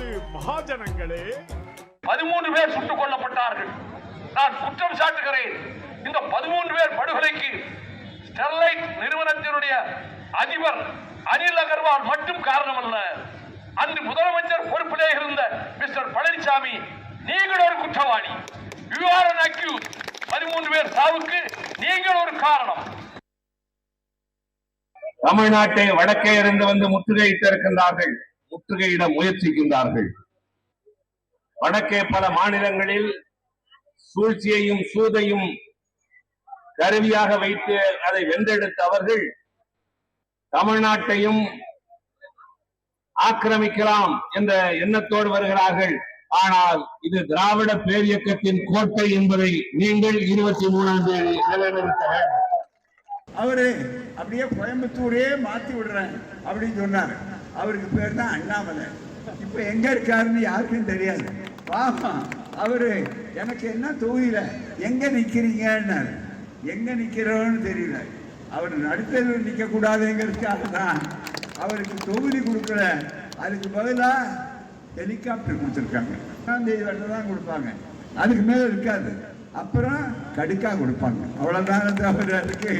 அதாவது மகாஜனங்களே, 13 பேர் சுட்டுக் கொல்லப்பட்டார்கள். நான் குற்றம் சாட்டுகிறேன். இந்த 13 பேர் படுகொலைக்கு ஸ்டெர்லைட் நிறுவனத்தினுடைய அதிபர் அனில் அகர்வால் மட்டும் காரணம் அல்ல. அன்று முதலமைச்சர் பொறுப்பிலே இருந்த மிஸ்டர் பழனிசாமி, நீங்கள் ஒரு குற்றவாளி. You are an accused. 13 பேர் சாவுக்கு நீங்கள் ஒரு காரணம். தமிழ்நாட்டை வடக்கே இருந்து வந்து முற்றுகையிட்டிருக்கின்றார்கள், முற்றுகையிட முயற்சிக்கின்றார்கள். வடக்கே பல மாநிலங்களில் சூழ்ச்சியையும் சூதையும் கருவியாக வைத்து அதை வென்றெடுத்த அவர்கள் தமிழ்நாட்டையும் ஆக்கிரமிக்கலாம் என்ற எண்ணத்தோடு வருகிறார்கள். ஆனால் இது திராவிட பேரியக்கத்தின் கோட்டை என்பதை நீங்கள் 23ஆம் தேதி நிலைநிறுத்த வேண்டும். அவரு அப்படியே கோயம்புத்தூரே மாத்தி விடுறேன் அப்படின்னு சொன்னார். அவருக்கு பேர் தான் அண்ணாமலை. இப்ப எங்க இருக்காருன்னு யாருக்கும் தெரியாது. பாப்பா அவரு எனக்கு என்ன தொகுதியில எங்க நிக்கிறீங்கன்னாரு. எங்க நிக்கிறோன்னு தெரியல. அவர் நடுத்தல் நிக்க கூடாதுங்கிறதுக்காக தான் அவருக்கு தொகுதி கொடுக்கல. அதுக்கு பதிலா ஹெலிகாப்டர் கொடுத்துருக்காங்க. 1ஆம் தேதி வரைக்கும் தான் கொடுப்பாங்க, அதுக்கு மேல இருக்காது. அப்புறம் கடுக்கா கொடுப்பாங்க. அவ்வளவுதான். அவருக்கு